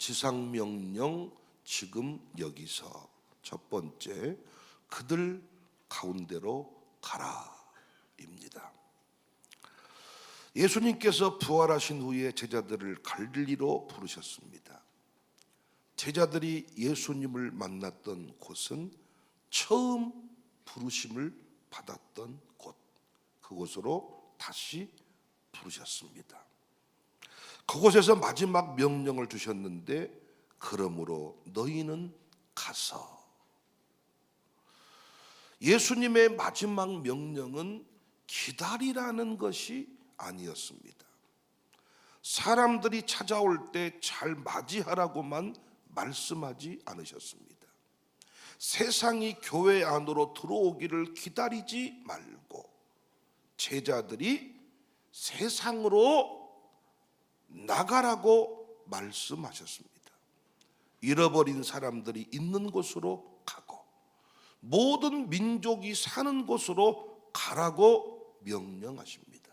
지상명령 지금 여기서 첫 번째, 그들 가운데로 가라입니다. 예수님께서 부활하신 후에 제자들을 갈릴리로 부르셨습니다. 제자들이 예수님을 만났던 곳은 처음 부르심을 받았던 곳, 그곳으로 다시 부르셨습니다. 그곳에서 마지막 명령을 주셨는데, 그러므로 너희는 가서. 예수님의 마지막 명령은 기다리라는 것이 아니었습니다. 사람들이 찾아올 때 잘 맞이하라고만 말씀하지 않으셨습니다. 세상이 교회 안으로 들어오기를 기다리지 말고 제자들이 세상으로 나가라고 말씀하셨습니다. 잃어버린 사람들이 있는 곳으로 가고 모든 민족이 사는 곳으로 가라고 명령하십니다.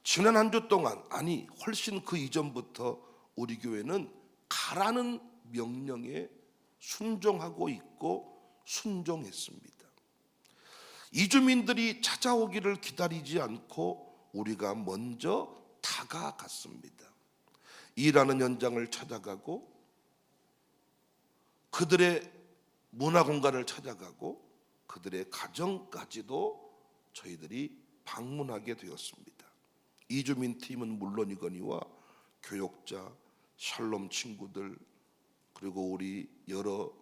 지난 한 주 동안, 아니 훨씬 그 이전부터 우리 교회는 가라는 명령에 순종하고 있고 순종했습니다. 이주민들이 찾아오기를 기다리지 않고 우리가 먼저 다가갔습니다. 일하는 현장을 찾아가고 그들의 문화 공간을 찾아가고 그들의 가정까지도 저희들이 방문하게 되었습니다. 이주민 팀은 물론이거니와 교역자, 샬롬 친구들, 그리고 우리 여러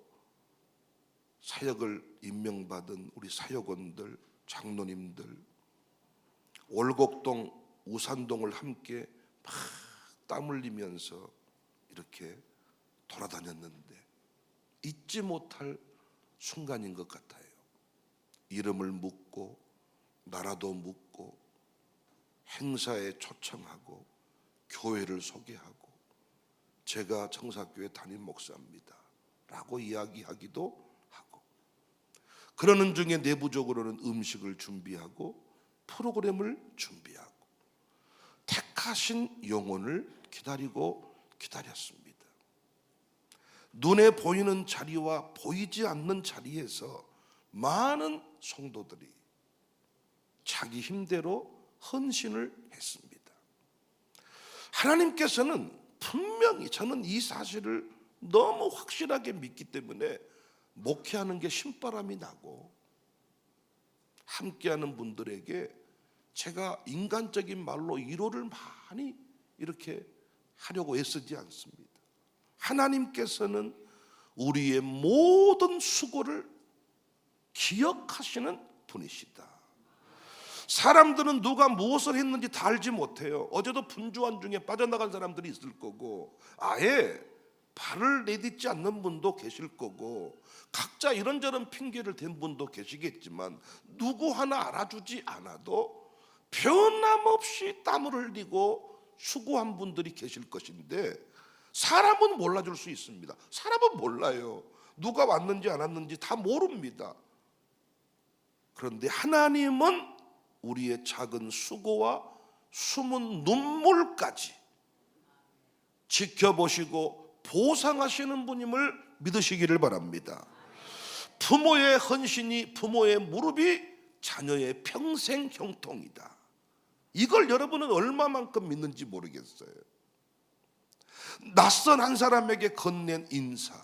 사역을 임명받은 우리 사역원들, 장로님들, 월곡동, 우산동을 함께 막 땀 흘리면서 이렇게 돌아다녔는데 잊지 못할 순간인 것 같아요. 이름을 묻고 나라도 묻고 행사에 초청하고 교회를 소개하고 제가 청사교회 담임 목사입니다 라고 이야기하기도 하고, 그러는 중에 내부적으로는 음식을 준비하고 프로그램을 준비하고 택하신 영혼을 기다렸습니다. 눈에 보이는 자리와 보이지 않는 자리에서 많은 성도들이 자기 힘대로 헌신을 했습니다. 하나님께서는 분명히, 저는 이 사실을 너무 확실하게 믿기 때문에 목회하는 게 신바람이 나고 함께하는 분들에게 제가 인간적인 말로 위로를 많이 이렇게 하려고 애쓰지 않습니다. 하나님께서는 우리의 모든 수고를 기억하시는 분이시다. 사람들은 누가 무엇을 했는지 다 알지 못해요. 어제도 분주한 중에 빠져나간 사람들이 있을 거고, 아예 발을 내딛지 않는 분도 계실 거고, 각자 이런저런 핑계를 댄 분도 계시겠지만 누구 하나 알아주지 않아도 변함없이 땀을 흘리고 수고한 분들이 계실 것인데, 사람은 몰라줄 수 있습니다. 사람은 몰라요. 누가 왔는지 안 왔는지 다 모릅니다. 그런데 하나님은 우리의 작은 수고와 숨은 눈물까지 지켜보시고 보상하시는 분임을 믿으시기를 바랍니다. 부모의 헌신이, 부모의 무릎이 자녀의 평생 형통이다. 이걸 여러분은 얼마만큼 믿는지 모르겠어요. 낯선 한 사람에게 건넨 인사,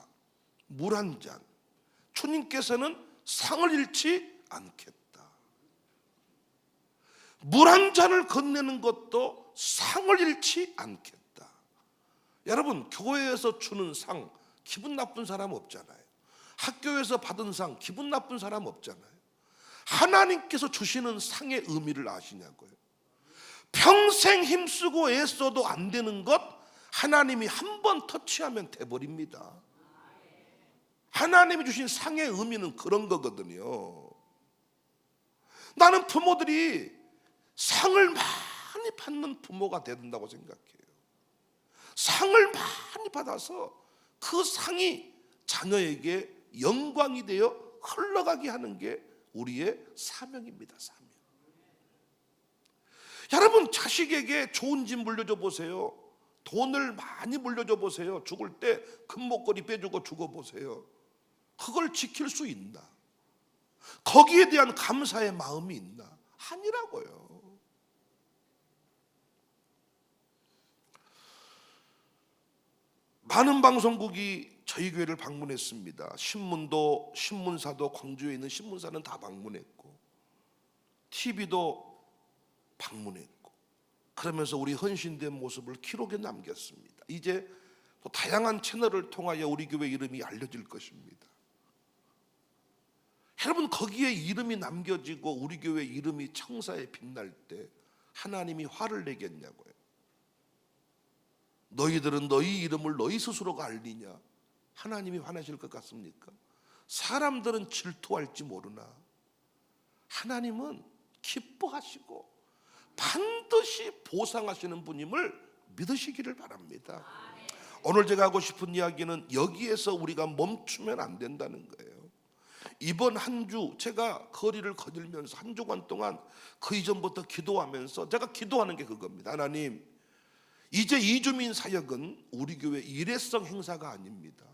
물 한 잔, 주님께서는 상을 잃지 않겠다. 물 한 잔을 건네는 것도 상을 잃지 않겠다. 여러분, 교회에서 주는 상 기분 나쁜 사람 없잖아요. 학교에서 받은 상 기분 나쁜 사람 없잖아요. 하나님께서 주시는 상의 의미를 아시냐고요. 평생 힘쓰고 애써도 안 되는 것 하나님이 한 번 터치하면 돼버립니다. 하나님이 주신 상의 의미는 그런 거거든요. 나는 부모들이 상을 많이 받는 부모가 돼야 된다고 생각해요. 상을 많이 받아서 그 상이 자녀에게 영광이 되어 흘러가게 하는 게 우리의 사명입니다. 사명. 여러분, 자식에게 좋은 집 물려줘 보세요. 돈을 많이 물려줘 보세요. 죽을 때 금목걸이 빼주고 죽어보세요. 그걸 지킬 수 있나? 거기에 대한 감사의 마음이 있나? 아니라고요. 많은 방송국이 저희 교회를 방문했습니다. 신문사도 광주에 있는 신문사는 다 방문했고 TV도 방문했고, 그러면서 우리 헌신된 모습을 기록에 남겼습니다. 이제 또 다양한 채널을 통하여 우리 교회 이름이 알려질 것입니다. 여러분, 거기에 이름이 남겨지고 우리 교회 이름이 청사에 빛날 때 하나님이 화를 내겠냐고요. 너희들은 너희 이름을 너희 스스로가 알리냐? 하나님이 화나실 것 같습니까? 사람들은 질투할지 모르나 하나님은 기뻐하시고 반드시 보상하시는 분임을 믿으시기를 바랍니다. 오늘 제가 하고 싶은 이야기는 여기에서 우리가 멈추면 안 된다는 거예요. 이번 한 주 제가 거리를 거닐면서 한 주간 동안 그 이전부터 기도하면서 제가 기도하는 게 그겁니다. 하나님, 이제 이주민 사역은 우리 교회 일회성 행사가 아닙니다.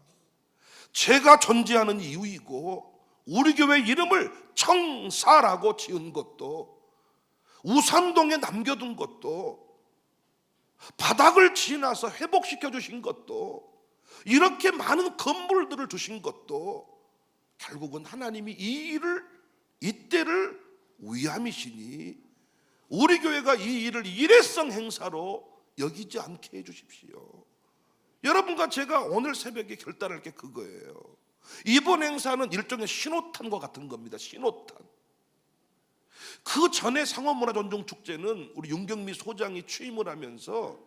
제가 존재하는 이유이고 우리 교회 이름을 청사라고 지은 것도, 우산동에 남겨둔 것도, 바닥을 지나서 회복시켜 주신 것도, 이렇게 많은 건물들을 주신 것도 결국은 하나님이 이때를 위함이시니 우리 교회가 이 일을 일회성 행사로 여기지 않게 해주십시오. 여러분과 제가 오늘 새벽에 결단할 게 그거예요. 이번 행사는 일종의 신호탄과 같은 겁니다. 신호탄. 그 전에 상업문화전통축제는 우리 윤경미 소장이 취임을 하면서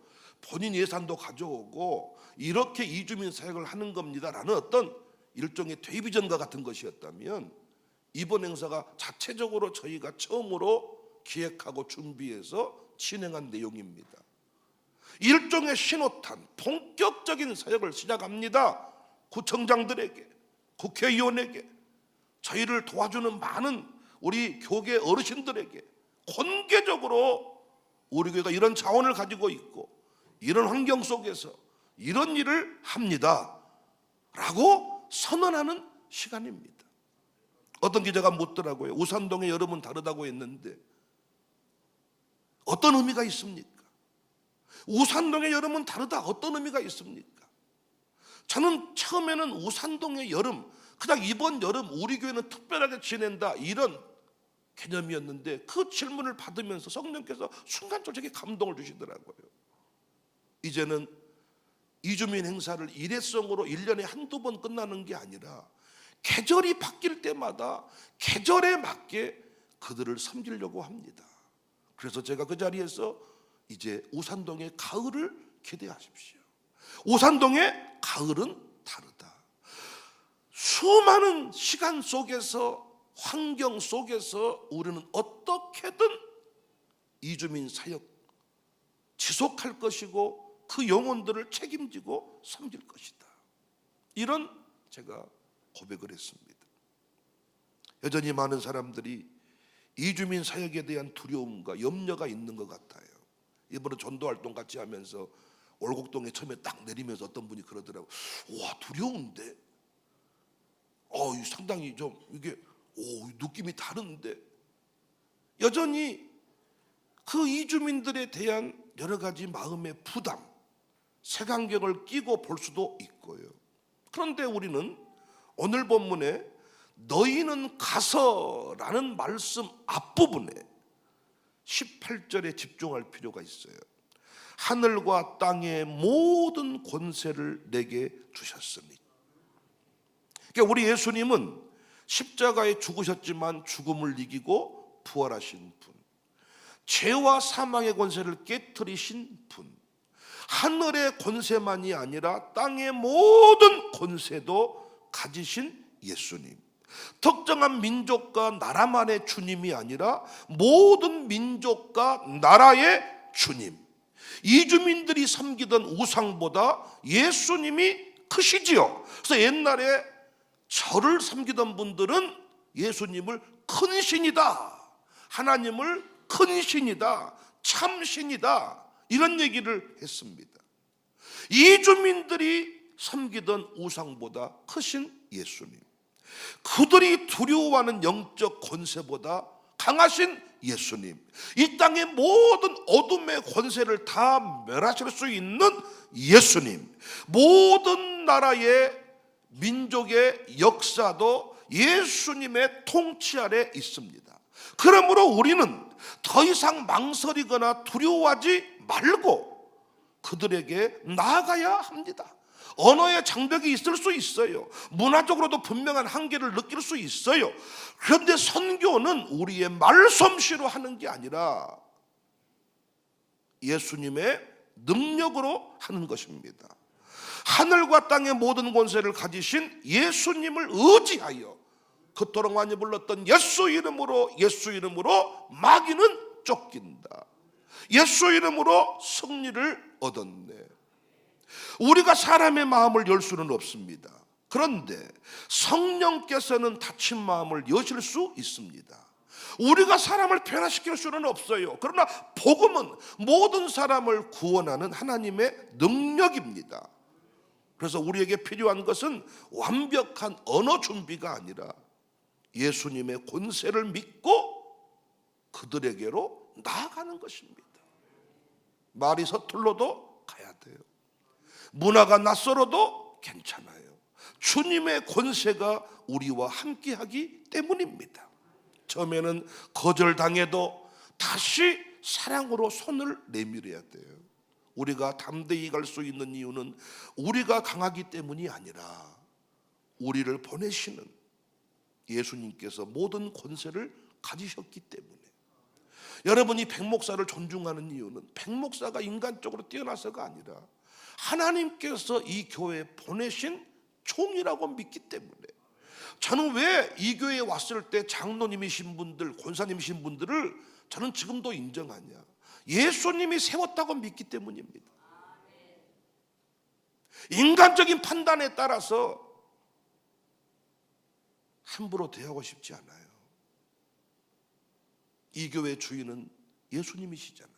본인 예산도 가져오고 이렇게 이주민 사역을 하는 겁니다라는 어떤 일종의 텔레비전과 같은 것이었다면, 이번 행사가 자체적으로 저희가 처음으로 기획하고 준비해서 진행한 내용입니다. 일종의 신호탄, 본격적인 사역을 시작합니다. 구청장들에게, 국회의원에게, 저희를 도와주는 많은 우리 교계 어르신들에게 공개적으로 우리 교회가 이런 자원을 가지고 있고 이런 환경 속에서 이런 일을 합니다 라고 선언하는 시간입니다. 어떤 기자가 묻더라고요. 우산동의 여름은 다르다고 했는데 어떤 의미가 있습니까? 우산동의 여름은 다르다, 어떤 의미가 있습니까? 저는 처음에는 우산동의 여름, 그냥 이번 여름 우리 교회는 특별하게 지낸다, 이런 개념이었는데 그 질문을 받으면서 성령께서 순간적으로 제게 감동을 주시더라고요. 이제는 이주민 행사를 일회성으로 1년에 한두 번 끝나는 게 아니라 계절이 바뀔 때마다 계절에 맞게 그들을 섬기려고 합니다. 그래서 제가 그 자리에서 이제 우산동의 가을을 기대하십시오. 우산동의 가을은 다르다. 수많은 시간 속에서, 환경 속에서 우리는 어떻게든 이주민 사역 지속할 것이고 그 영혼들을 책임지고 섬길 것이다. 이런 제가 고백을 했습니다. 여전히 많은 사람들이 이주민 사역에 대한 두려움과 염려가 있는 것 같아요. 이번에 전도활동 같이 하면서 올곡동에 처음에 딱 내리면서 어떤 분이 그러더라고요. 와, 두려운데? 상당히 좀 이게 느낌이 다른데? 여전히 그 이주민들에 대한 여러 가지 마음의 부담, 색안경을 끼고 볼 수도 있고요. 그런데 우리는 오늘 본문에 너희는 가서라는 말씀 앞부분에 18절에 집중할 필요가 있어요. 하늘과 땅의 모든 권세를 내게 주셨으니. 그러니까 우리 예수님은 십자가에 죽으셨지만 죽음을 이기고 부활하신 분, 죄와 사망의 권세를 깨뜨리신 분, 하늘의 권세만이 아니라 땅의 모든 권세도 가지신 예수님, 특정한 민족과 나라만의 주님이 아니라 모든 민족과 나라의 주님, 이주민들이 섬기던 우상보다 예수님이 크시지요. 그래서 옛날에 절을 섬기던 분들은 예수님을 큰 신이다, 하나님을 큰 신이다, 참 신이다, 이런 얘기를 했습니다. 이주민들이 섬기던 우상보다 크신 예수님, 그들이 두려워하는 영적 권세보다 강하신 예수님, 이 땅의 모든 어둠의 권세를 다 멸하실 수 있는 예수님, 모든 나라의 민족의 역사도 예수님의 통치 아래 있습니다. 그러므로 우리는 더 이상 망설이거나 두려워하지 말고 그들에게 나아가야 합니다. 언어의 장벽이 있을 수 있어요. 문화적으로도 분명한 한계를 느낄 수 있어요. 그런데 선교는 우리의 말솜씨로 하는 게 아니라 예수님의 능력으로 하는 것입니다. 하늘과 땅의 모든 권세를 가지신 예수님을 의지하여 그토록 많이 불렀던 예수 이름으로 마귀는 쫓긴다. 예수 이름으로 승리를 얻었네. 우리가 사람의 마음을 열 수는 없습니다. 그런데 성령께서는 닫힌 마음을 여실 수 있습니다. 우리가 사람을 변화시킬 수는 없어요. 그러나 복음은 모든 사람을 구원하는 하나님의 능력입니다. 그래서 우리에게 필요한 것은 완벽한 언어 준비가 아니라 예수님의 권세를 믿고 그들에게로 나아가는 것입니다. 말이 서툴러도 가야 돼요. 문화가 낯설어도 괜찮아요. 주님의 권세가 우리와 함께하기 때문입니다. 처음에는 거절당해도 다시 사랑으로 손을 내밀어야 돼요. 우리가 담대히 갈 수 있는 이유는 우리가 강하기 때문이 아니라 우리를 보내시는 예수님께서 모든 권세를 가지셨기 때문에. 여러분이 백목사를 존중하는 이유는 백목사가 인간적으로 뛰어나서가 아니라 하나님께서 이 교회에 보내신 총이라고 믿기 때문에. 저는 왜 이 교회에 왔을 때 장로님이신 분들, 권사님이신 분들을 저는 지금도 인정하냐? 예수님이 세웠다고 믿기 때문입니다. 인간적인 판단에 따라서 함부로 대하고 싶지 않아요. 이 교회의 주인은 예수님이시잖아요.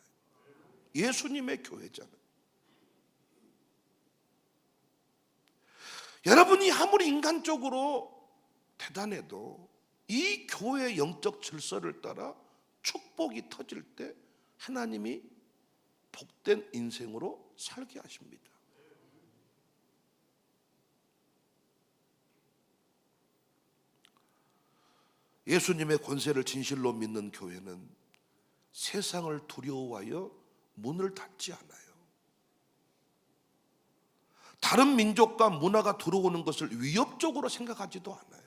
예수님의 교회잖아요. 여러분이 아무리 인간적으로 대단해도 이 교회의 영적 질서를 따라 축복이 터질 때 하나님이 복된 인생으로 살게 하십니다. 예수님의 권세를 진실로 믿는 교회는 세상을 두려워하여 문을 닫지 않아요. 다른 민족과 문화가 들어오는 것을 위협적으로 생각하지도 않아요.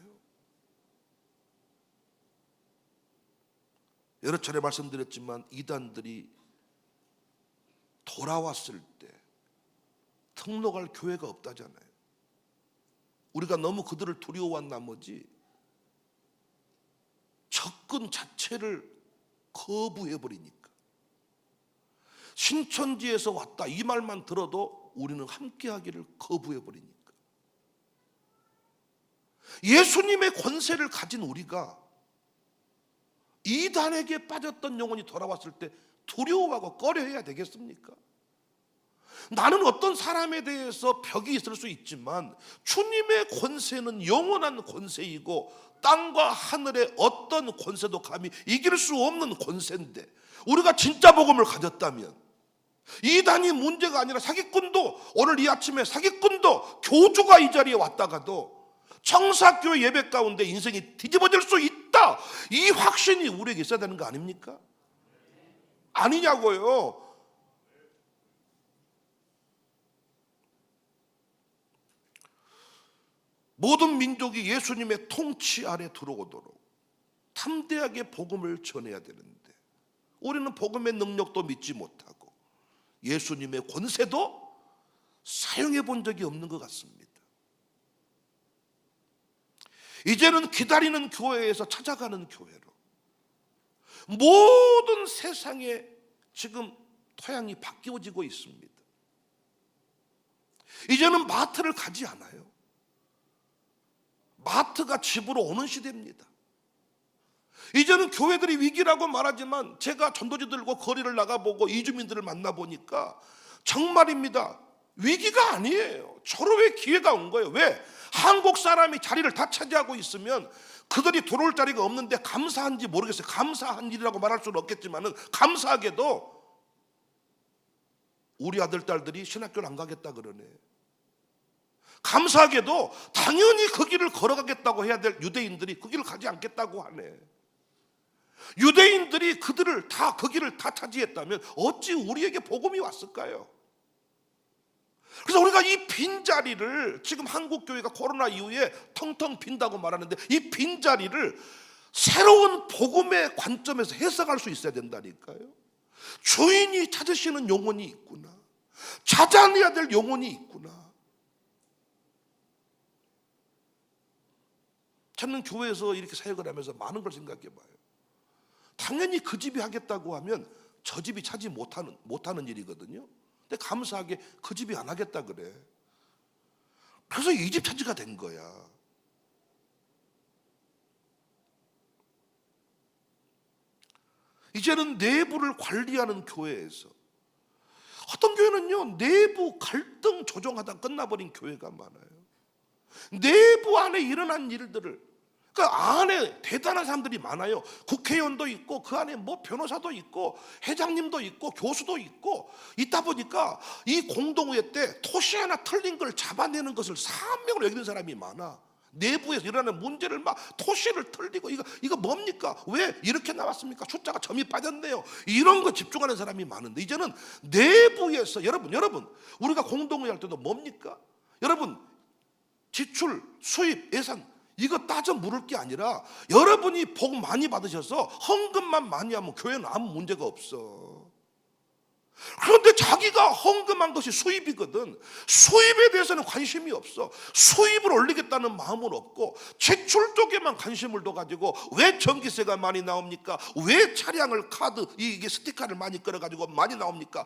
여러 차례 말씀드렸지만 이단들이 돌아왔을 때 등록할 교회가 없다잖아요. 우리가 너무 그들을 두려워한 나머지 접근 자체를 거부해버리니까. 신천지에서 왔다 이 말만 들어도 우리는 함께하기를 거부해버리니까. 예수님의 권세를 가진 우리가 이단에게 빠졌던 영혼이 돌아왔을 때 두려워하고 꺼려해야 되겠습니까? 나는 어떤 사람에 대해서 벽이 있을 수 있지만 주님의 권세는 영원한 권세이고 땅과 하늘의 어떤 권세도 감히 이길 수 없는 권세인데, 우리가 진짜 복음을 가졌다면 이단이 문제가 아니라 사기꾼도, 오늘 이 아침에 사기꾼도 교주가 이 자리에 왔다가도 청사교회 예배 가운데 인생이 뒤집어질 수 있다, 이 확신이 우리에게 있어야 되는 거 아닙니까? 아니냐고요. 모든 민족이 예수님의 통치 아래 들어오도록 담대하게 복음을 전해야 되는데 우리는 복음의 능력도 믿지 못하고 예수님의 권세도 사용해 본 적이 없는 것 같습니다. 이제는 기다리는 교회에서 찾아가는 교회로, 모든 세상에 지금 토양이 바뀌어지고 있습니다. 이제는 마트를 가지 않아요. 마트가 집으로 오는 시대입니다. 이제는 교회들이 위기라고 말하지만 제가 전도지 들고 거리를 나가보고 이주민들을 만나보니까 정말입니다. 위기가 아니에요. 졸업의 기회가 온 거예요. 왜? 한국 사람이 자리를 다 차지하고 있으면 그들이 들어올 자리가 없는데 감사한지 모르겠어요. 감사한 일이라고 말할 수는 없겠지만은 감사하게도 우리 아들 딸들이 신학교를 안 가겠다 그러네. 감사하게도 당연히 그 길을 걸어가겠다고 해야 될 유대인들이 그 길을 가지 않겠다고 하네. 유대인들이 그들을 다 그 길을 다 차지했다면 어찌 우리에게 복음이 왔을까요? 그래서 우리가 이 빈자리를, 지금 한국교회가 코로나 이후에 텅텅 빈다고 말하는데 이 빈자리를 새로운 복음의 관점에서 해석할 수 있어야 된다니까요. 주인이 찾으시는 영혼이 있구나, 찾아내야 될 영혼이 있구나. 저는 교회에서 이렇게 사역을 하면서 많은 걸 생각해 봐요. 당연히 그 집이 하겠다고 하면 저 집이 차지 못하는 일이거든요. 근데 감사하게 그 집이 안 하겠다 그래. 그래서 이 집 차지가 된 거야. 이제는 내부를 관리하는 교회에서, 어떤 교회는요 내부 갈등 조정하다 끝나버린 교회가 많아요. 내부 안에 일어난 일들을, 그러니까 안에 대단한 사람들이 많아요. 국회의원도 있고 그 안에 뭐 변호사도 있고 회장님도 있고 교수도 있고, 있다 보니까 이 공동회 때 토시 하나 틀린 걸 잡아내는 것을 사명으로 여기는 사람이 많아. 내부에서 일어나는 문제를 막 토시를 틀리고 이거 뭡니까? 왜 이렇게 나왔습니까? 숫자가 점이 빠졌네요. 이런 거 집중하는 사람이 많은데, 이제는 내부에서 여러분 우리가 공동회 할 때도 뭡니까? 여러분 지출, 수입, 예산 이거 따져 물을 게 아니라 여러분이 복 많이 받으셔서 헌금만 많이 하면 교회는 아무 문제가 없어. 그런데 자기가 헌금한 것이 수입이거든. 수입에 대해서는 관심이 없어. 수입을 올리겠다는 마음은 없고 지출 쪽에만 관심을 둬가지고 왜 전기세가 많이 나옵니까? 왜 차량을 이게 스티커를 많이 끌어가지고 많이 나옵니까?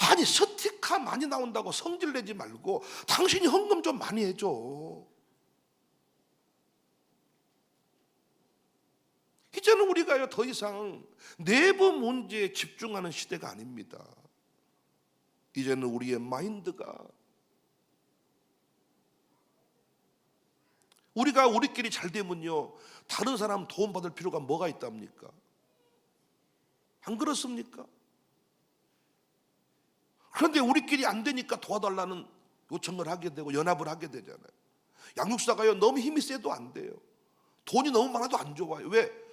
아니 스티커 많이 나온다고 성질 내지 말고 당신이 헌금 좀 많이 해줘. 이제는 우리가 더 이상 내부 문제에 집중하는 시대가 아닙니다. 이제는 우리의 마인드가, 우리가 우리끼리 잘 되면요 다른 사람 도움받을 필요가 뭐가 있답니까? 안 그렇습니까? 그런데 우리끼리 안 되니까 도와달라는 요청을 하게 되고 연합을 하게 되잖아요. 양육사가요 너무 힘이 세도 안 돼요. 돈이 너무 많아도 안 좋아요. 왜?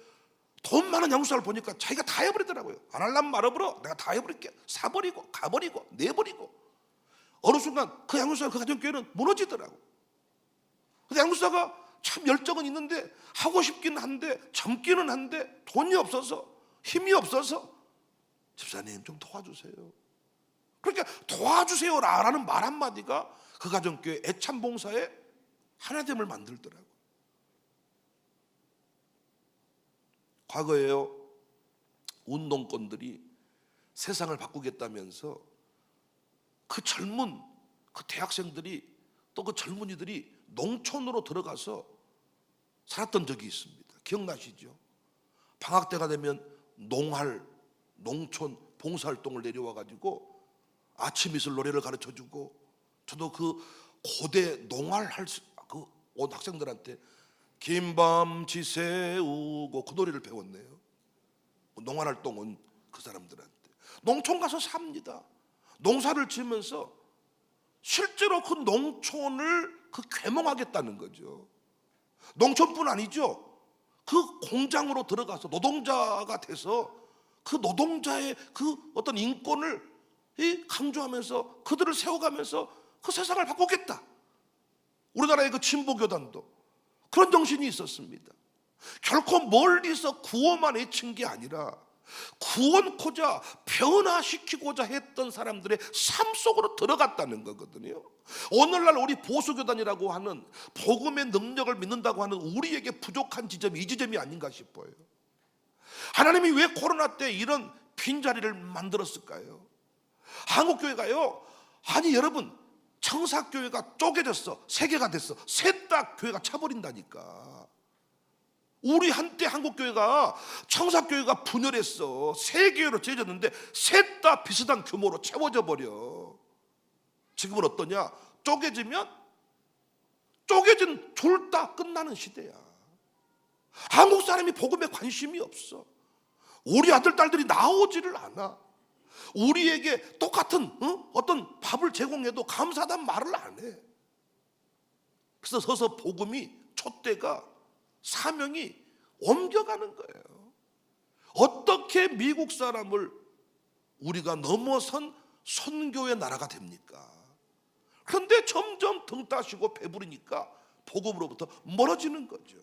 돈 많은 양육사를 보니까 자기가 다 해버리더라고요. 안 하려면 말아버려. 내가 다 해버릴게. 사버리고 가버리고 내버리고. 어느 순간 그 양육사, 그 가정교회는 무너지더라고. 근데 양육사가 참 열정은 있는데 하고 싶기는 한데 젊기는 한데 돈이 없어서, 힘이 없어서, 집사님 좀 도와주세요. 그러니까 도와주세요라는 말 한마디가 그 가정교회 애참봉사에 하나됨을 만들더라고. 과거에요 운동권들이 세상을 바꾸겠다면서 그 젊은 그 대학생들이 또 그 젊은이들이 농촌으로 들어가서 살았던 적이 있습니다. 기억나시죠? 방학 때가 되면 농촌 봉사활동을 내려와가지고 아침 이슬 노래를 가르쳐주고, 저도 그 고대 농활 온 학생들한테 긴밤 지새우고 그 노래를 배웠네요. 농활활동 온 그 사람들한테. 농촌 가서 삽니다. 농사를 지으면서 실제로 그 농촌을 계몽하겠다는 거죠. 농촌뿐 아니죠. 그 공장으로 들어가서 노동자가 돼서 그 노동자의 그 어떤 인권을 강조하면서 그들을 세워가면서 그 세상을 바꾸겠다. 우리나라의 그 진보교단도 그런 정신이 있었습니다. 결코 멀리서 구원만 외친 게 아니라 구원코자 변화시키고자 했던 사람들의 삶 속으로 들어갔다는 거거든요. 오늘날 우리 보수교단이라고 하는 복음의 능력을 믿는다고 하는 우리에게 부족한 지점이 이 지점이 아닌가 싶어요. 하나님이 왜 코로나 때 이런 빈자리를 만들었을까요? 한국교회가요, 아니 여러분 청사교회가 쪼개졌어. 세 개가 됐어. 셋 다 교회가 차버린다니까. 우리 한때 한국교회가 청사교회가 분열했어. 세 개로 째졌는데 셋 다 비슷한 규모로 채워져 버려. 지금은 어떠냐? 쪼개지면 쪼개진 둘 다 끝나는 시대야. 한국 사람이 복음에 관심이 없어. 우리 아들 딸들이 나오지를 않아. 우리에게 똑같은 어떤 밥을 제공해도 감사하다는 말을 안 해. 그래서 서서 복음이 촛대가 사명이 옮겨가는 거예요. 어떻게 미국 사람을 우리가 넘어선 선교의 나라가 됩니까? 그런데 점점 등 따시고 배부르니까 복음으로부터 멀어지는 거죠.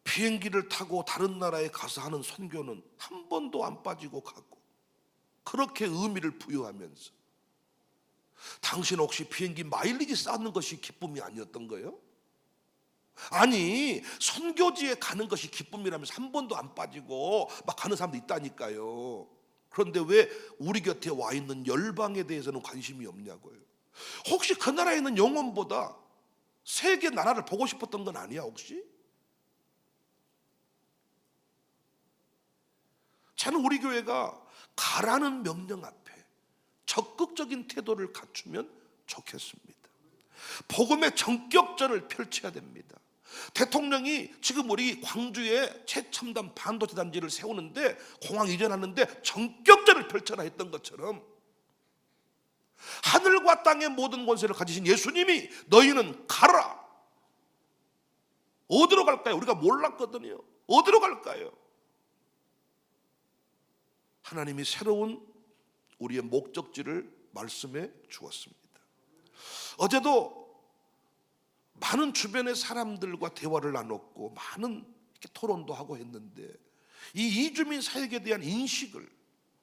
비행기를 타고 다른 나라에 가서 하는 선교는 한 번도 안 빠지고 가고 그렇게 의미를 부여하면서, 당신 혹시 비행기 마일리지 쌓는 것이 기쁨이 아니었던 거예요? 아니, 선교지에 가는 것이 기쁨이라면서 한 번도 안 빠지고 막 가는 사람도 있다니까요. 그런데 왜 우리 곁에 와 있는 열방에 대해서는 관심이 없냐고요. 혹시 그 나라에 있는 영혼보다 세계 나라를 보고 싶었던 건 아니야 혹시? 저는 우리 교회가 가라는 명령 앞에 적극적인 태도를 갖추면 좋겠습니다. 복음의 전격전을 펼쳐야 됩니다. 대통령이 지금 우리 광주에 최첨단 반도체 단지를 세우는데, 공항 이전하는데 전격전을 펼쳐라 했던 것처럼, 하늘과 땅의 모든 권세를 가지신 예수님이 너희는 가라. 어디로 갈까요? 우리가 몰랐거든요. 어디로 갈까요? 하나님이 새로운 우리의 목적지를 말씀해 주었습니다. 어제도 많은 주변의 사람들과 대화를 나눴고 많은 이렇게 토론도 하고 했는데, 이 이주민 사역에 대한 인식을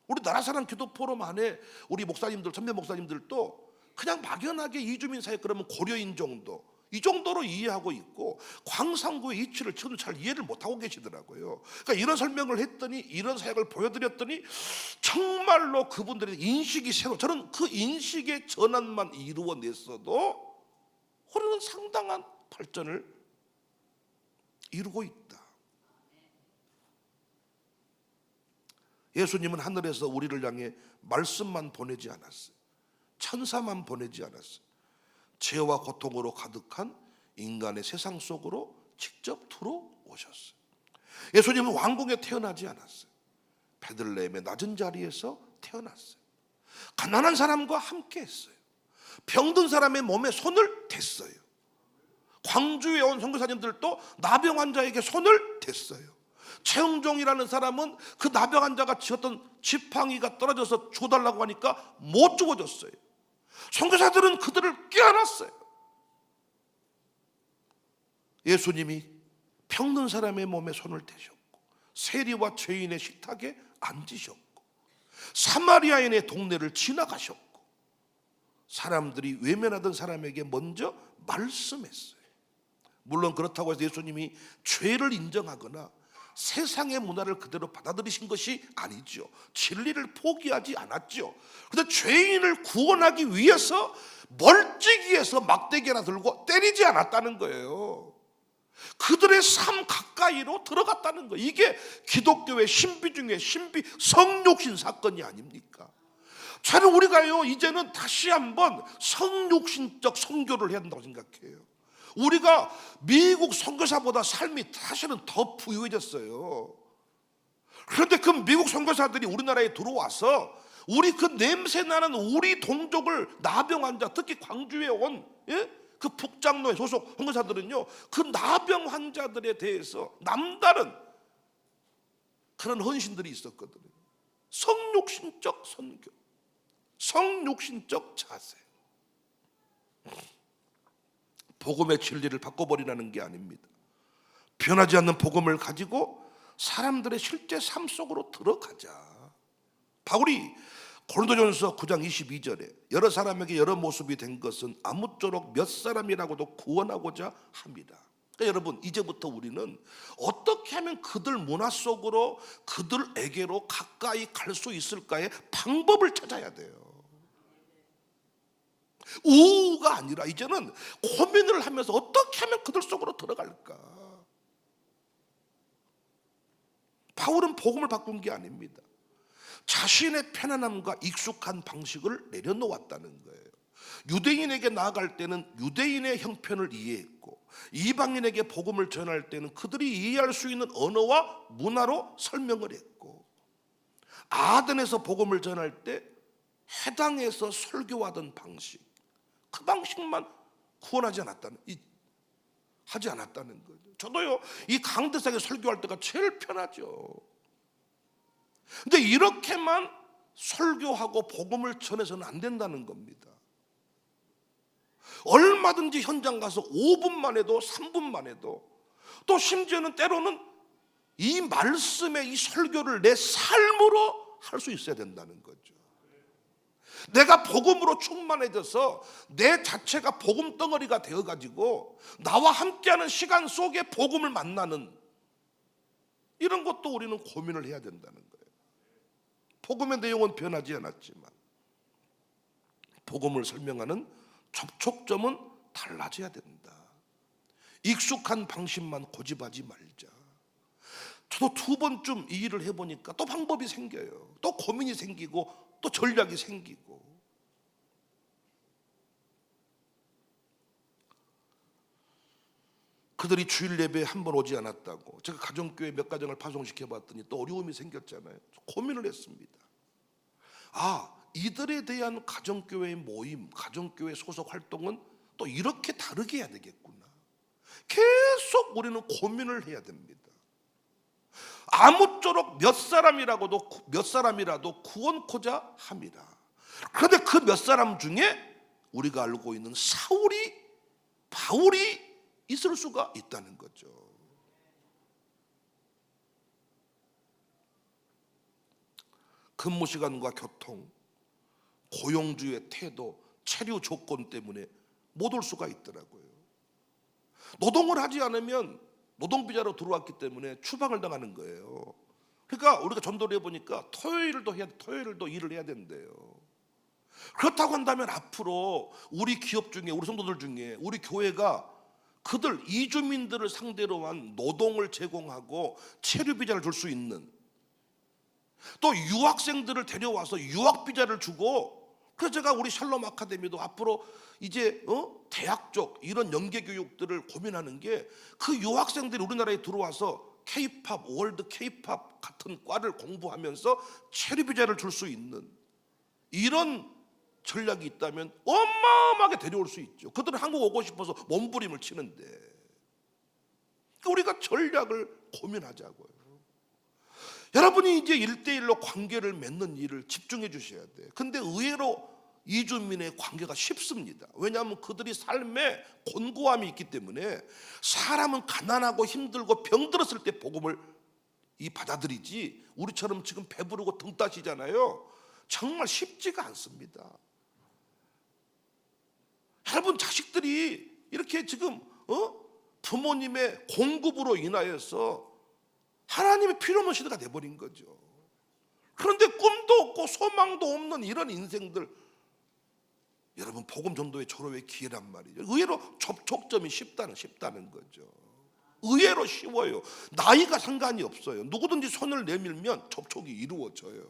우리 나라 사람 기도 포럼 안에 우리 목사님들, 선배 목사님들도 그냥 막연하게 이주민 사역 그러면 고려인 정도, 이 정도로 이해하고 있고 광산구의 이치를 지금 잘 이해를 못하고 계시더라고요. 그러니까 이런 설명을 했더니, 이런 사역을 보여드렸더니 정말로 그분들의 인식이 새로, 저는 그 인식의 전환만 이루어냈어도 우리는 상당한 발전을 이루고 있다. 예수님은 하늘에서 우리를 향해 말씀만 보내지 않았어요. 천사만 보내지 않았어요. 죄와 고통으로 가득한 인간의 세상 속으로 직접 들어오셨어요. 예수님은 왕궁에 태어나지 않았어요. 베들레헴의 낮은 자리에서 태어났어요. 가난한 사람과 함께 했어요. 병든 사람의 몸에 손을 댔어요. 광주에 온 선교사님들도 나병 환자에게 손을 댔어요. 최흥종이라는 사람은 그 나병 환자가 지었던 지팡이가 떨어져서 주워달라고 하니까 못 주워줬어요. 선교사들은 그들을 껴안았어요. 예수님이 병든 사람의 몸에 손을 대셨고, 세리와 죄인의 식탁에 앉으셨고, 사마리아인의 동네를 지나가셨고, 사람들이 외면하던 사람에게 먼저 말씀했어요. 물론 그렇다고 해서 예수님이 죄를 인정하거나 세상의 문화를 그대로 받아들이신 것이 아니죠. 진리를 포기하지 않았죠. 그런데 죄인을 구원하기 위해서 멀찍이에서 막대기 하나 들고 때리지 않았다는 거예요. 그들의 삶 가까이로 들어갔다는 거예요. 이게 기독교의 신비 중에 신비, 성육신 사건이 아닙니까? 저는 우리가요, 이제는 다시 한번 성육신적 선교를 해야 된다고 생각해요. 우리가 미국 선교사보다 삶이 사실은 더 부유해졌어요. 그런데 그 미국 선교사들이 우리나라에 들어와서 우리 그 냄새나는 우리 동족을, 나병 환자, 특히 광주에 온 그 북장로의 소속 선교사들은요, 그 나병 환자들에 대해서 남다른 그런 헌신들이 있었거든요. 성육신적 선교, 성육신적 자세. 복음의 진리를 바꿔버리라는 게 아닙니다. 변하지 않는 복음을 가지고 사람들의 실제 삶 속으로 들어가자. 바울이 고린도전서 9장 22절에 여러 사람에게 여러 모습이 된 것은 아무쪼록 몇 사람이라고도 구원하고자 합니다. 그러니까 여러분, 이제부터 우리는 어떻게 하면 그들 문화 속으로, 그들에게로 가까이 갈 수 있을까의 방법을 찾아야 돼요. 우가 아니라 이제는 고민을 하면서 어떻게 하면 그들 속으로 들어갈까. 바울은 복음을 바꾼 게 아닙니다. 자신의 편안함과 익숙한 방식을 내려놓았다는 거예요. 유대인에게 나아갈 때는 유대인의 형편을 이해했고, 이방인에게 복음을 전할 때는 그들이 이해할 수 있는 언어와 문화로 설명을 했고, 아덴에서 복음을 전할 때 해당에서 설교하던 방식, 그 방식만 구원하지 않았다는, 하지 않았다는 거죠. 저도요, 이 강대상에 설교할 때가 제일 편하죠. 근데 이렇게만 설교하고 복음을 전해서는 안 된다는 겁니다. 얼마든지 현장 가서 5분만 해도 3분만 해도, 또 심지어는 때로는 이 말씀의 이 설교를 내 삶으로 할 수 있어야 된다는 거죠. 내가 복음으로 충만해져서 내 자체가 복음 덩어리가 되어가지고 나와 함께하는 시간 속에 복음을 만나는, 이런 것도 우리는 고민을 해야 된다는 거예요. 복음의 내용은 변하지 않았지만 복음을 설명하는 접촉점은 달라져야 된다. 익숙한 방식만 고집하지 말자. 저도 2번쯤 이 일을 해보니까 또 방법이 생겨요. 또 고민이 생기고 또 전략이 생기고. 그들이 주일 예배에 한 번 오지 않았다고 제가 가정교회 몇 가정을 파송시켜봤더니 또 어려움이 생겼잖아요. 고민을 했습니다. 이들에 대한 가정교회의 모임, 가정교회 소속 활동은 또 이렇게 다르게 해야 되겠구나. 계속 우리는 고민을 해야 됩니다. 아무쪼록 몇 사람이라도 구원코자 함이라. 그런데 그 몇 사람 중에 우리가 알고 있는 사울이, 바울이 있을 수가 있다는 거죠. 근무 시간과 교통, 고용주의 태도, 체류 조건 때문에 못 올 수가 있더라고요. 노동을 하지 않으면 노동비자로 들어왔기 때문에 추방을 당하는 거예요. 그러니까 우리가 전도를 해보니까 토요일도 일을 해야 된대요. 그렇다고 한다면 앞으로 우리 기업 중에, 우리 성도들 중에, 우리 교회가 그들 이주민들을 상대로 한 노동을 제공하고 체류비자를 줄 수 있는, 또 유학생들을 데려와서 유학비자를 주고, 그래서 제가 우리 샬롬 아카데미도 앞으로 이제 대학 쪽 이런 연계 교육들을 고민하는 게, 그 유학생들이 우리나라에 들어와서 K-팝, 월드 K-팝 같은 과를 공부하면서 체류비자를 줄 수 있는 이런 전략이 있다면 어마어마하게 데려올 수 있죠. 그들은 한국 오고 싶어서 몸부림을 치는데, 우리가 전략을 고민하자고요. 여러분이 이제 1대1로 관계를 맺는 일을 집중해 주셔야 돼요. 근데 의외로 이주민의 관계가 쉽습니다. 왜냐하면 그들이 삶에 곤고함이 있기 때문에, 사람은 가난하고 힘들고 병들었을 때 복음을 받아들이지, 우리처럼 지금 배부르고 등 따시잖아요. 정말 쉽지가 않습니다. 여러분, 자식들이 이렇게 지금 부모님의 공급으로 인하여서 하나님의 필요 없는 시대가 돼버린 거죠. 그런데 꿈도 없고 소망도 없는 이런 인생들, 여러분 복음 전도의 졸업의 기회란 말이죠. 의외로 접촉점이 쉽다는 거죠. 의외로 쉬워요. 나이가 상관이 없어요. 누구든지 손을 내밀면 접촉이 이루어져요.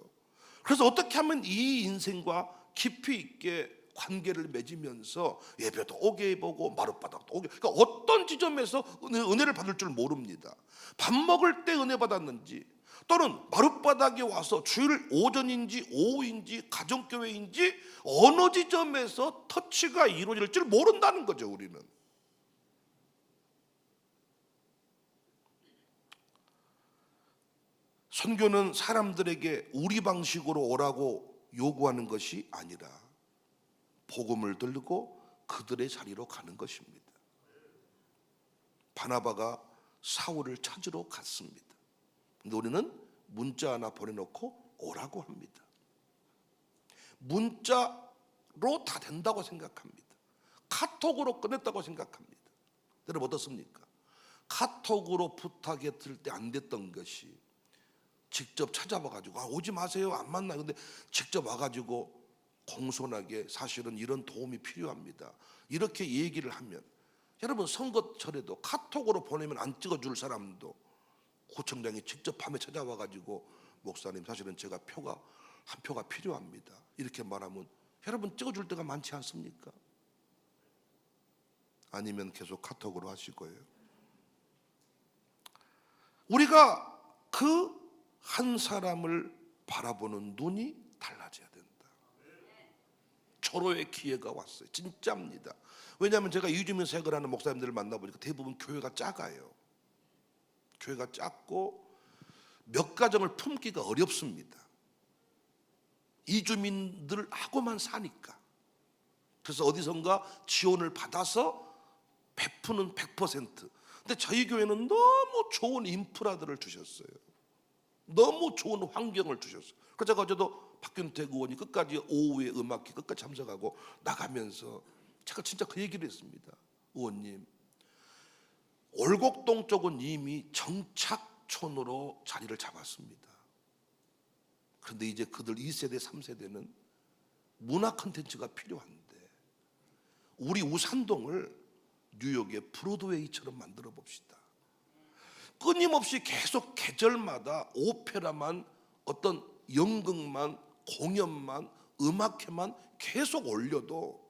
그래서 어떻게 하면 이 인생과 깊이 있게 관계를 맺으면서 예배도 오게 해보고 마룻바닥도 오게, 그러니까 어떤 지점에서 은혜를 받을 줄 모릅니다. 밥 먹을 때 은혜 받았는지, 또는 마룻바닥에 와서 주일 오전인지 오후인지 가정교회인지 어느 지점에서 터치가 이루어질 줄 모른다는 거죠. 우리는 선교는 사람들에게 우리 방식으로 오라고 요구하는 것이 아니라 복음을 들고 그들의 자리로 가는 것입니다. 바나바가 사울을 찾으러 갔습니다. 근데 우리는 문자 하나 보내놓고 오라고 합니다. 문자로 다 된다고 생각합니다. 카톡으로 끝냈다고 생각합니다. 여러분 어떻습니까? 카톡으로 부탁했을 때 안 됐던 것이 직접 찾아와가지고 오지 마세요, 안 만나요. 근데 직접 와가지고 공손하게 사실은 이런 도움이 필요합니다, 이렇게 얘기를 하면, 여러분 선거철에도 카톡으로 보내면 안 찍어줄 사람도 구청장이 직접 밤에 찾아와 가지고 목사님 사실은 제가 한 표가 필요합니다 이렇게 말하면 여러분 찍어줄 때가 많지 않습니까? 아니면 계속 카톡으로 하실 거예요. 우리가 그 한 사람을 바라보는 눈이 달라져야 된다. 절호의 기회가 왔어요. 진짜입니다. 왜냐하면 제가 이주민 사역을 하는 목사님들을 만나보니까 대부분 교회가 작아요. 교회가 작고 몇 가정을 품기가 어렵습니다. 이주민들하고만 사니까. 그래서 어디선가 지원을 받아서 베푸는 100%. 근데 저희 교회는 너무 좋은 인프라들을 주셨어요. 너무 좋은 환경을 주셨어요. 그래서 제가 어제도 박균택 의원이 끝까지 오후에 음악회 끝까지 참석하고 나가면서 제가 진짜 그 얘기를 했습니다. 의원님, 올곡동 쪽은 이미 정착촌으로 자리를 잡았습니다. 그런데 이제 그들 2세대, 3세대는 문화 콘텐츠가 필요한데 우리 우산동을 뉴욕의 브로드웨이처럼 만들어 봅시다. 끊임없이 계속 계절마다 오페라만, 어떤 연극만, 공연만, 음악회만 계속 올려도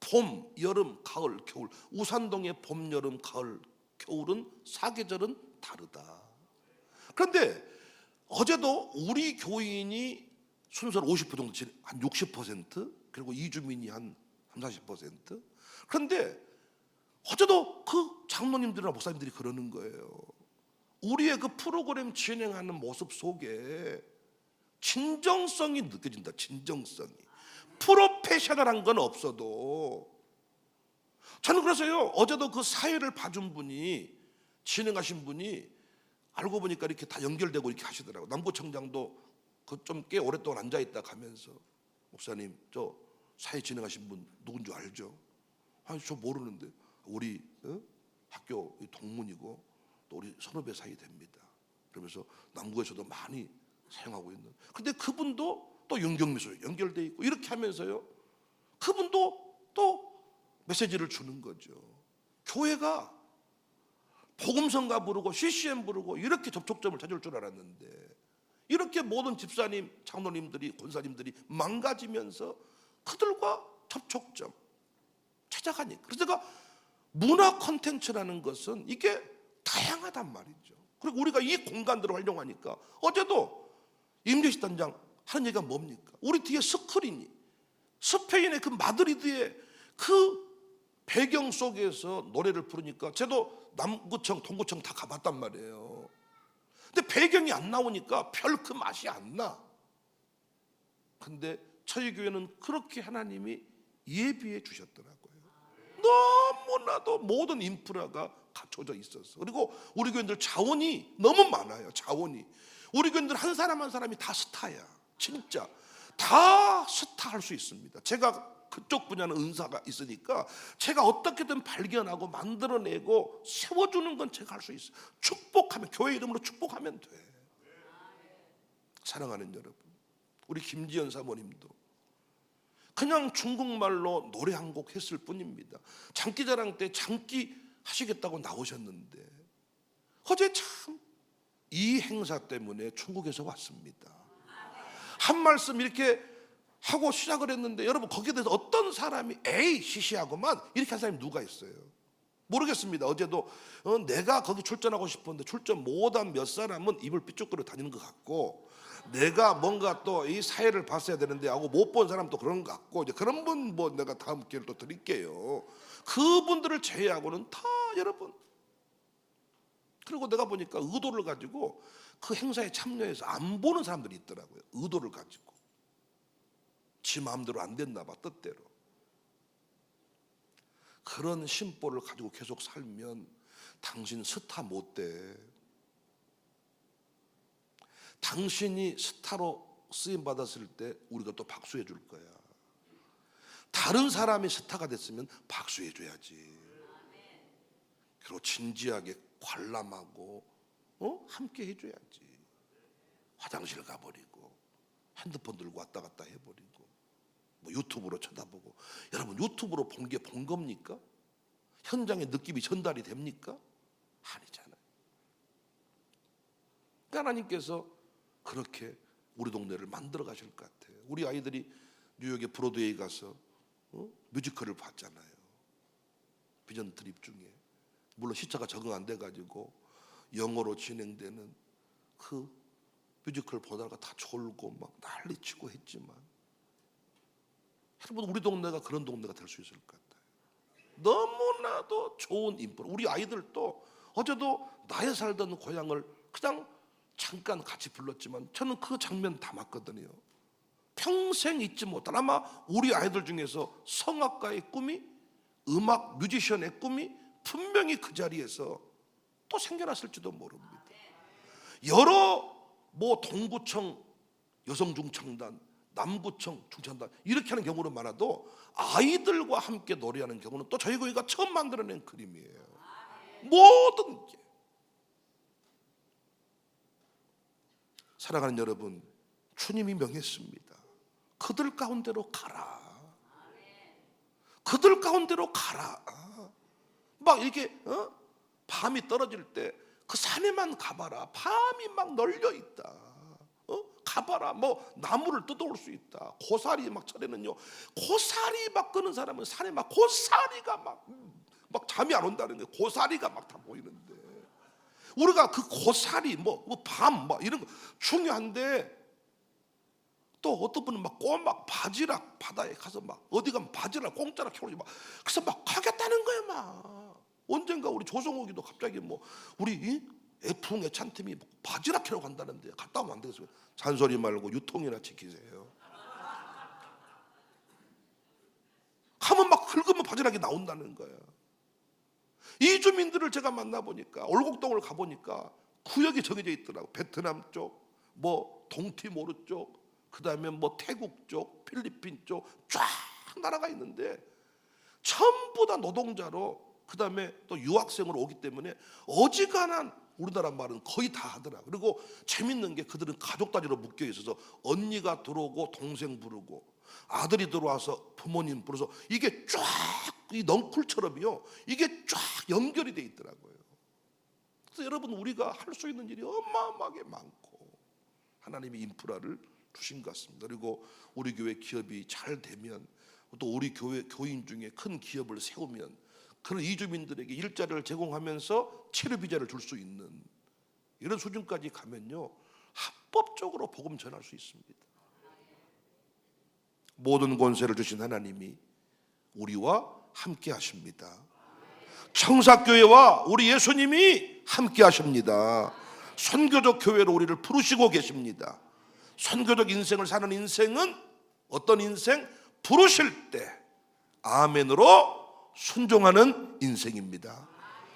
봄, 여름, 가을, 겨울, 우산동의 봄, 여름, 가을, 겨울은 사계절은 다르다. 그런데 어제도 우리 교인이 순서를 50% 정도, 한 60%, 그리고 이주민이 한 30, 40%. 그런데 어제도 그 장로님들이나 목사님들이 그러는 거예요. 우리의 그 프로그램 진행하는 모습 속에 진정성이 느껴진다. 진정성이. 프로페셔널한 건 없어도. 저는 그래서요, 어제도 그 사회를 봐준 분이, 진행하신 분이 알고 보니까 이렇게 다 연결되고 이렇게 하시더라고요. 남부청장도 그 좀 꽤 오랫동안 앉아있다 가면서 목사님, 저 사회 진행하신 분 누군 줄 알죠? 아니, 저 모르는데. 우리 학교 동문이고 또 우리 선후배 사이 됩니다. 그러면서 남부에서도 많이 사용하고 있는. 근데 그분도 또 연경미술 연결돼 있고 이렇게 하면서요, 그분도 또 메시지를 주는 거죠. 교회가 복음성가 부르고 CCM 부르고 이렇게 접촉점을 찾을 줄 알았는데 이렇게 모든 집사님, 장로님들이, 권사님들이 망가지면서 그들과 접촉점 찾아가니까. 그래서 제가 문화 콘텐츠라는 것은 이게 다양하단 말이죠. 그리고 우리가 이 공간들을 활용하니까 어제도 임재식 단장 하는 얘기가 뭡니까? 우리 뒤에 스크린이 스페인의 그 마드리드의 그 배경 속에서 노래를 부르니까 저도 남구청, 동구청 다 가봤단 말이에요. 근데 배경이 안 나오니까 별 그 맛이 안 나. 근데 저희 교회는 그렇게 하나님이 예비해 주셨더라고요. 너무나도 모든 인프라가 갖춰져 있었어. 그리고 우리 교인들 자원이 너무 많아요. 자원이. 우리 교인들 한 사람 한 사람이 다 스타야. 진짜 다 스타할 수 있습니다. 제가 그쪽 분야는 은사가 있으니까 제가 어떻게든 발견하고 만들어내고 세워주는 건 제가 할 수 있어요. 축복하면, 교회 이름으로 축복하면 돼. 사랑하는 여러분, 우리 김지연 사모님도 그냥 중국말로 노래 한 곡 했을 뿐입니다. 장기자랑 때 장기 하시겠다고 나오셨는데 어제 참 이 행사 때문에 중국에서 왔습니다. 한 말씀 이렇게 하고 시작을 했는데 여러분, 거기에 대해서 어떤 사람이 에이 시시하고만 이렇게 한 사람이 누가 있어요? 모르겠습니다. 어제도 내가 거기 출전하고 싶었는데 출전 못한 몇 사람은 입을 삐죽거려 다니는 것 같고, 내가 뭔가 또 이 사회를 봤어야 되는데 하고 못 본 사람도 그런 것 같고, 이제 그런 분 뭐 내가 다음 기회를 또 드릴게요. 그분들을 제외하고는 다 여러분. 그리고 내가 보니까 의도를 가지고 그 행사에 참여해서 안 보는 사람들이 있더라고요. 의도를 가지고 지 마음대로 안 됐나 봐, 뜻대로. 그런 심보를 가지고 계속 살면 당신 스타 못 돼. 당신이 스타로 쓰임 받았을 때 우리가 또 박수해 줄 거야. 다른 사람이 스타가 됐으면 박수해 줘야지. 그리고 진지하게 관람하고 함께 해줘야지. 화장실 가버리고 핸드폰 들고 왔다 갔다 해버리고 뭐 유튜브로 쳐다보고. 여러분, 유튜브로 본 게 본 겁니까? 현장의 느낌이 전달이 됩니까? 아니잖아요. 하나님께서 그렇게 우리 동네를 만들어 가실 것 같아요. 우리 아이들이 뉴욕의 브로드웨이 가서 뮤지컬을 봤잖아요. 비전 트립 중에. 물론 시차가 적응 안 돼가지고 영어로 진행되는 그 뮤지컬 보다가 다 졸고 막 난리치고 했지만, 여러분 우리 동네가 그런 동네가 될 수 있을 것 같아요. 너무나도 좋은 인프라. 우리 아이들도 어제도 나의 살던 고향을 그냥 잠깐 같이 불렀지만 저는 그 장면 담았거든요. 평생 잊지 못한, 아마 우리 아이들 중에서 성악가의 꿈이, 음악 뮤지션의 꿈이 분명히 그 자리에서 또 생겨났을지도 모릅니다. 여러 동구청 여성중창단, 남구청 중창단 이렇게 하는 경우는 많아도 아이들과 함께 노래하는 경우는 또 저희 교회가 처음 만들어낸 그림이에요. 모든 게. 사랑하는 여러분, 주님이 명했습니다. 그들 가운데로 가라. 그들 가운데로 가라. 막 이렇게 밤이 떨어질 때 그 산에만 가봐라. 밤이 막 널려 있다. 가봐라. 나무를 뜯어올 수 있다. 고사리 막 철에는요, 고사리 막 끄는 사람은 산에 막 고사리가 막 잠이 안 온다는 거예요. 고사리가 막 다 보이는데, 우리가 그 고사리 밤 이런 거 중요한데, 또 어떤 분은 막 꼬막 바지락 바다에 가서 막 어디 가면 바지락 공짜로 캐오지 막, 그래서 막 가겠다는 거예요. 막 언젠가 우리 조성욱이도 갑자기 우리 F흥 애찬팀이 바지락 캐러 간다는데 갔다 오면 안 되겠어요. 잔소리 말고 유통이나 지키세요. 가면 막 긁으면 바지락이 나온다는 거예요. 이주민들을 제가 만나보니까, 올곡동을 가보니까 구역이 정해져 있더라고. 베트남 쪽, 동티모르 쪽, 그 다음에 태국 쪽, 필리핀 쪽 쫙 나라가 있는데 전부 다 노동자로, 그 다음에 또 유학생으로 오기 때문에 어지간한 우리나라 말은 거의 다 하더라. 그리고 재밌는 게 그들은 가족 단위로 묶여 있어서 언니가 들어오고 동생 부르고 아들이 들어와서 부모님 부르서 이게 쫙 이 넝쿨처럼요, 이게 쫙 연결이 돼 있더라고요. 그래서 여러분, 우리가 할 수 있는 일이 어마어마하게 많고 하나님이 인프라를 주신 것 같습니다. 그리고 우리 교회 기업이 잘 되면, 또 우리 교회 교인 중에 큰 기업을 세우면 그런 이주민들에게 일자리를 제공하면서 체류 비자를 줄 수 있는 이런 수준까지 가면요, 합법적으로 복음 전할 수 있습니다. 모든 권세를 주신 하나님이 우리와 함께 하십니다. 청사교회와 우리 예수님이 함께 하십니다. 선교적 교회로 우리를 부르시고 계십니다. 선교적 인생을 사는 인생은 어떤 인생? 부르실 때 아멘으로 순종하는 인생입니다.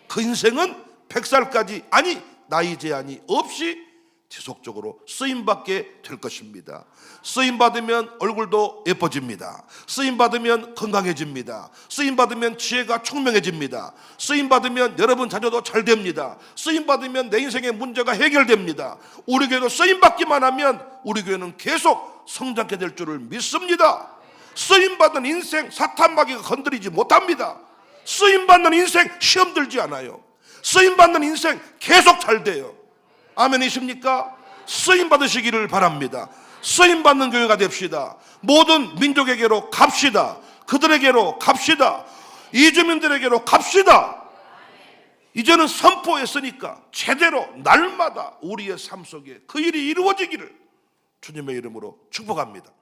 그 인생은 100살까지, 아니 나이 제한이 없이 지속적으로 쓰임받게 될 것입니다. 쓰임받으면 얼굴도 예뻐집니다. 쓰임받으면 건강해집니다. 쓰임받으면 지혜가 총명해집니다. 쓰임받으면 여러분 자녀도 잘 됩니다. 쓰임받으면 내 인생의 문제가 해결됩니다. 우리 교회도 쓰임받기만 하면 우리 교회는 계속 성장하게 될 줄을 믿습니다. 쓰임받은 인생 사탄마귀가 건드리지 못합니다. 쓰임받는 인생 시험 들지 않아요. 쓰임받는 인생 계속 잘 돼요. 아멘이십니까? 쓰임 받으시기를 바랍니다. 쓰임 받는 교회가 됩시다. 모든 민족에게로 갑시다. 그들에게로 갑시다. 이주민들에게로 갑시다. 이제는 선포했으니까 제대로 날마다 우리의 삶 속에 그 일이 이루어지기를 주님의 이름으로 축복합니다.